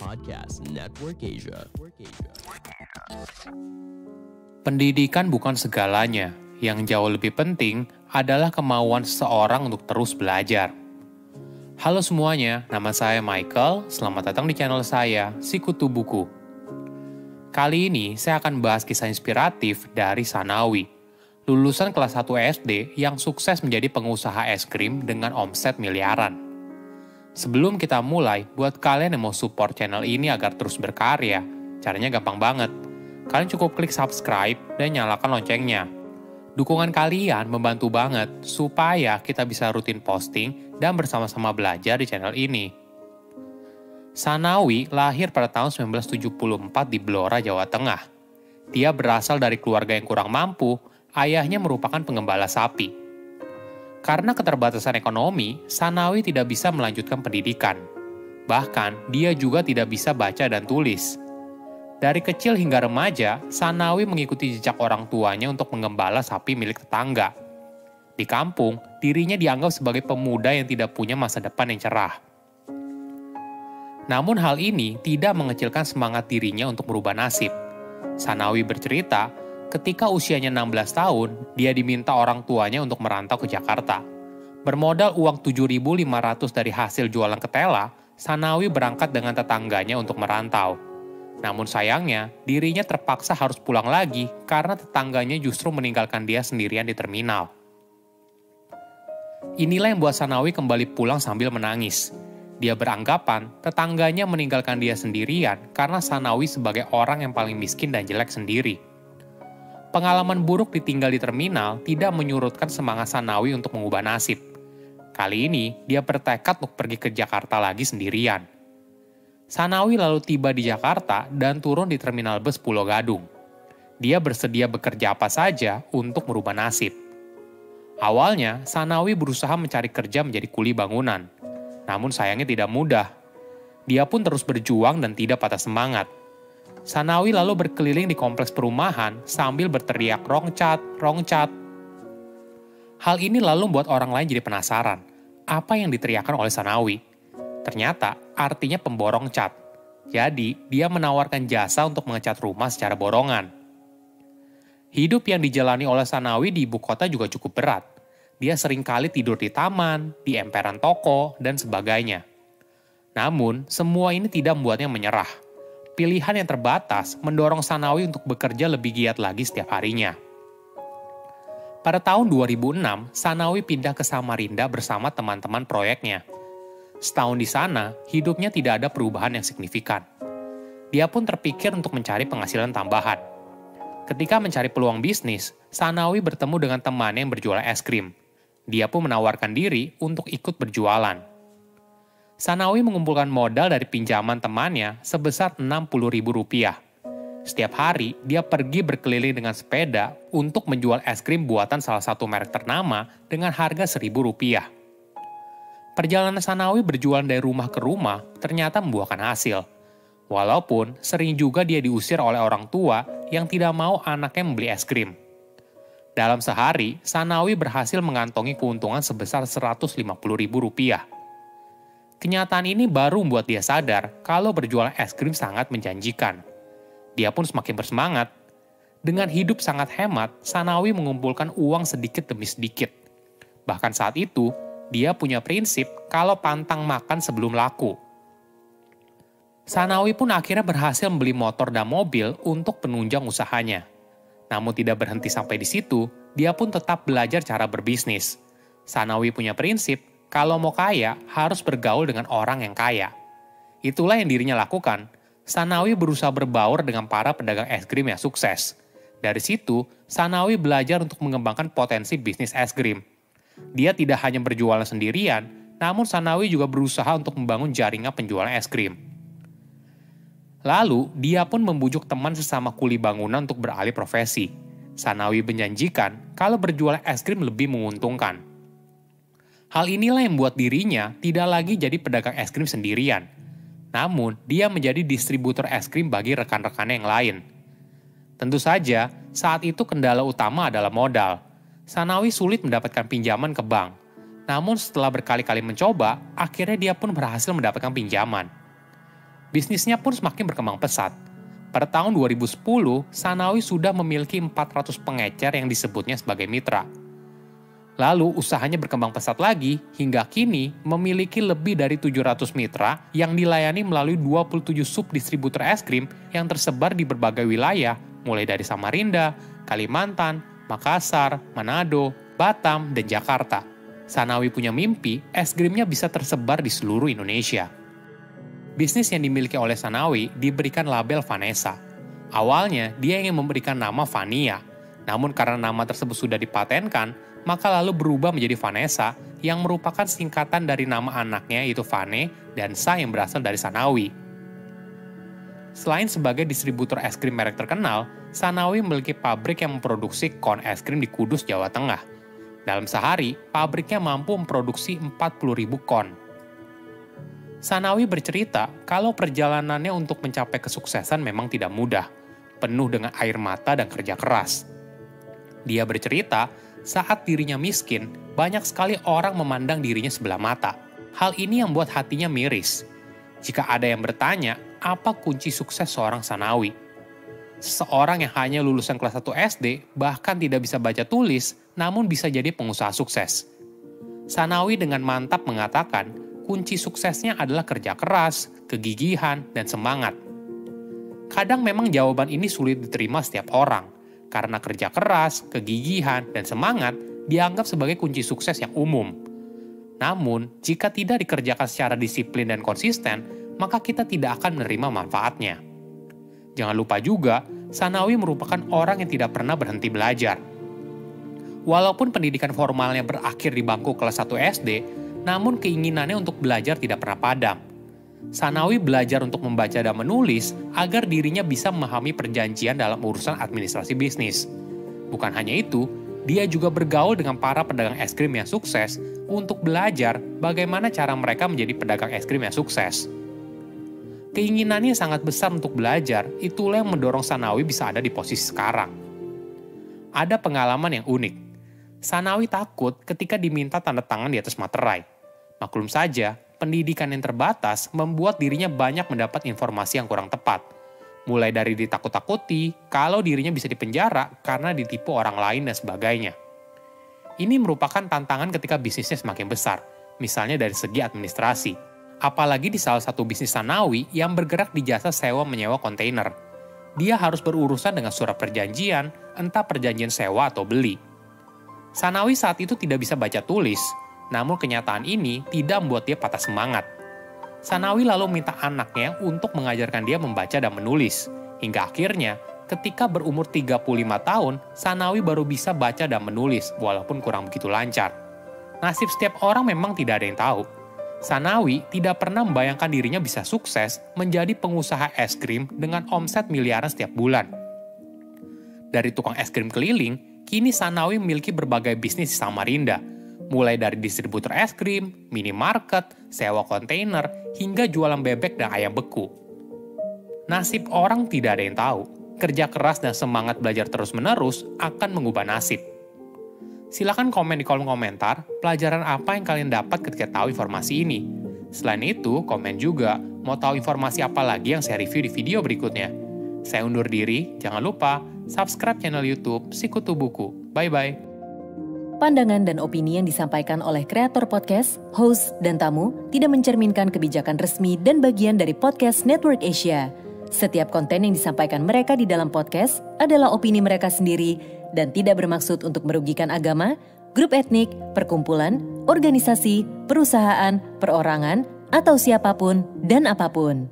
Podcast Network Asia. Pendidikan bukan segalanya. Yang jauh lebih penting adalah kemauan seseorang untuk terus belajar. Halo semuanya, nama saya Michael. Selamat datang di channel saya, Sikutu Buku. Kali ini saya akan bahas kisah inspiratif dari Sanawi, lulusan kelas 1 SD yang sukses menjadi pengusaha es krim dengan omset miliaran. Sebelum kita mulai, buat kalian yang mau support channel ini agar terus berkarya, caranya gampang banget. Kalian cukup klik subscribe dan nyalakan loncengnya. Dukungan kalian membantu banget supaya kita bisa rutin posting dan bersama-sama belajar di channel ini. Sanawi lahir pada tahun 1974 di Blora, Jawa Tengah. Dia berasal dari keluarga yang kurang mampu, ayahnya merupakan pengembala sapi. Karena keterbatasan ekonomi, Sanawi tidak bisa melanjutkan pendidikan. Bahkan, dia juga tidak bisa baca dan tulis. Dari kecil hingga remaja, Sanawi mengikuti jejak orang tuanya untuk mengembala sapi milik tetangga. Di kampung, dirinya dianggap sebagai pemuda yang tidak punya masa depan yang cerah. Namun hal ini tidak mengecilkan semangat dirinya untuk merubah nasib. Sanawi bercerita, ketika usianya 16 tahun, dia diminta orang tuanya untuk merantau ke Jakarta. Bermodal uang 7.500 dari hasil jualan ketela, Sanawi berangkat dengan tetangganya untuk merantau. Namun sayangnya, dirinya terpaksa harus pulang lagi karena tetangganya justru meninggalkan dia sendirian di terminal. Inilah yang membuat Sanawi kembali pulang sambil menangis. Dia beranggapan tetangganya meninggalkan dia sendirian karena Sanawi sebagai orang yang paling miskin dan jelek sendiri. Pengalaman buruk ditinggal di terminal tidak menyurutkan semangat Sanawi untuk mengubah nasib. Kali ini, dia bertekad untuk pergi ke Jakarta lagi sendirian. Sanawi lalu tiba di Jakarta dan turun di terminal bus Pulau Gadung. Dia bersedia bekerja apa saja untuk merubah nasib. Awalnya, Sanawi berusaha mencari kerja menjadi kuli bangunan. Namun sayangnya tidak mudah. Dia pun terus berjuang dan tidak patah semangat. Sanawi lalu berkeliling di kompleks perumahan sambil berteriak rongcat, rongcat. Hal ini lalu membuat orang lain jadi penasaran. Apa yang diteriakkan oleh Sanawi? Ternyata artinya pemborong cat. Jadi dia menawarkan jasa untuk mengecat rumah secara borongan. Hidup yang dijalani oleh Sanawi di ibu kota juga cukup berat. Dia seringkali tidur di taman, di emperan toko, dan sebagainya. Namun semua ini tidak membuatnya menyerah. Pilihan yang terbatas mendorong Sanawi untuk bekerja lebih giat lagi setiap harinya. Pada tahun 2006, Sanawi pindah ke Samarinda bersama teman-teman proyeknya. Setahun di sana, hidupnya tidak ada perubahan yang signifikan. Dia pun terpikir untuk mencari penghasilan tambahan. Ketika mencari peluang bisnis, Sanawi bertemu dengan temannya yang berjualan es krim. Dia pun menawarkan diri untuk ikut berjualan. Sanawi mengumpulkan modal dari pinjaman temannya sebesar Rp60.000. Setiap hari, dia pergi berkeliling dengan sepeda untuk menjual es krim buatan salah satu merek ternama dengan harga Rp1.000. Perjalanan Sanawi berjualan dari rumah ke rumah ternyata membuahkan hasil. Walaupun sering juga dia diusir oleh orang tua yang tidak mau anaknya membeli es krim. Dalam sehari, Sanawi berhasil mengantongi keuntungan sebesar Rp150.000. Kenyataan ini baru membuat dia sadar kalau berjualan es krim sangat menjanjikan. Dia pun semakin bersemangat. Dengan hidup sangat hemat, Sanawi mengumpulkan uang sedikit demi sedikit. Bahkan saat itu, dia punya prinsip kalau pantang makan sebelum laku. Sanawi pun akhirnya berhasil membeli motor dan mobil untuk penunjang usahanya. Namun tidak berhenti sampai di situ, dia pun tetap belajar cara berbisnis. Sanawi punya prinsip, kalau mau kaya, harus bergaul dengan orang yang kaya. Itulah yang dirinya lakukan. Sanawi berusaha berbaur dengan para pedagang es krim yang sukses. Dari situ, Sanawi belajar untuk mengembangkan potensi bisnis es krim. Dia tidak hanya berjualan sendirian, namun Sanawi juga berusaha untuk membangun jaringan penjualan es krim. Lalu, dia pun membujuk teman sesama kuli bangunan untuk beralih profesi. Sanawi menjanjikan kalau berjualan es krim lebih menguntungkan. Hal inilah yang membuat dirinya tidak lagi jadi pedagang es krim sendirian. Namun, dia menjadi distributor es krim bagi rekan-rekannya yang lain. Tentu saja, saat itu kendala utama adalah modal. Sanawi sulit mendapatkan pinjaman ke bank. Namun setelah berkali-kali mencoba, akhirnya dia pun berhasil mendapatkan pinjaman. Bisnisnya pun semakin berkembang pesat. Pada tahun 2010, Sanawi sudah memiliki 400 pengecer yang disebutnya sebagai mitra. Lalu usahanya berkembang pesat lagi hingga kini memiliki lebih dari 700 mitra yang dilayani melalui 27 sub-distributor es krim yang tersebar di berbagai wilayah, mulai dari Samarinda, Kalimantan, Makassar, Manado, Batam, dan Jakarta. Sanawi punya mimpi es krimnya bisa tersebar di seluruh Indonesia. Bisnis yang dimiliki oleh Sanawi diberikan label Vanessa. Awalnya dia ingin memberikan nama Vania, namun karena nama tersebut sudah dipatenkan, maka lalu berubah menjadi Vanessa yang merupakan singkatan dari nama anaknya yaitu Vane dan Sa yang berasal dari Sanawi. Selain sebagai distributor es krim merek terkenal, Sanawi memiliki pabrik yang memproduksi kon es krim di Kudus, Jawa Tengah. Dalam sehari, pabriknya mampu memproduksi 40.000 kon. Sanawi bercerita kalau perjalanannya untuk mencapai kesuksesan memang tidak mudah, penuh dengan air mata dan kerja keras. Dia bercerita, saat dirinya miskin, banyak sekali orang memandang dirinya sebelah mata. Hal ini yang membuat hatinya miris. Jika ada yang bertanya, apa kunci sukses seorang Sanawi? Seseorang yang hanya lulusan kelas 1 SD, bahkan tidak bisa baca tulis, namun bisa jadi pengusaha sukses. Sanawi dengan mantap mengatakan, kunci suksesnya adalah kerja keras, kegigihan, dan semangat. Kadang memang jawaban ini sulit diterima setiap orang, karena kerja keras, kegigihan, dan semangat dianggap sebagai kunci sukses yang umum. Namun, jika tidak dikerjakan secara disiplin dan konsisten, maka kita tidak akan menerima manfaatnya. Jangan lupa juga, Sanawi merupakan orang yang tidak pernah berhenti belajar. Walaupun pendidikan formalnya berakhir di bangku kelas 1 SD, namun keinginannya untuk belajar tidak pernah padam. Sanawi belajar untuk membaca dan menulis agar dirinya bisa memahami perjanjian dalam urusan administrasi bisnis. Bukan hanya itu, dia juga bergaul dengan para pedagang es krim yang sukses untuk belajar bagaimana cara mereka menjadi pedagang es krim yang sukses. Keinginannya sangat besar untuk belajar, itulah yang mendorong Sanawi bisa ada di posisi sekarang. Ada pengalaman yang unik. Sanawi takut ketika diminta tanda tangan di atas materai. Maklum saja, pendidikan yang terbatas membuat dirinya banyak mendapat informasi yang kurang tepat. Mulai dari ditakut-takuti kalau dirinya bisa dipenjara karena ditipu orang lain dan sebagainya. Ini merupakan tantangan ketika bisnisnya semakin besar, misalnya dari segi administrasi. Apalagi di salah satu bisnis Sanawi yang bergerak di jasa sewa-menyewa kontainer. Dia harus berurusan dengan surat perjanjian, entah perjanjian sewa atau beli. Sanawi saat itu tidak bisa baca tulis, namun kenyataan ini tidak membuat dia patah semangat. Sanawi lalu minta anaknya untuk mengajarkan dia membaca dan menulis. Hingga akhirnya, ketika berumur 35 tahun, Sanawi baru bisa baca dan menulis, walaupun kurang begitu lancar. Nasib setiap orang memang tidak ada yang tahu. Sanawi tidak pernah membayangkan dirinya bisa sukses menjadi pengusaha es krim dengan omset miliaran setiap bulan. Dari tukang es krim keliling, kini Sanawi memiliki berbagai bisnis di Samarinda, mulai dari distributor es krim, minimarket, sewa kontainer, hingga jualan bebek dan ayam beku. Nasib orang tidak ada yang tahu. Kerja keras dan semangat belajar terus-menerus akan mengubah nasib. Silakan komen di kolom komentar pelajaran apa yang kalian dapat ketika tahu informasi ini. Selain itu, komen juga mau tahu informasi apa lagi yang saya review di video berikutnya. Saya undur diri, jangan lupa subscribe channel YouTube Sikutu Buku. Bye-bye. Pandangan dan opini yang disampaikan oleh kreator podcast, host, dan tamu tidak mencerminkan kebijakan resmi dan bagian dari Podcast Network Asia. Setiap konten yang disampaikan mereka di dalam podcast adalah opini mereka sendiri dan tidak bermaksud untuk merugikan agama, grup etnik, perkumpulan, organisasi, perusahaan, perorangan, atau siapapun dan apapun.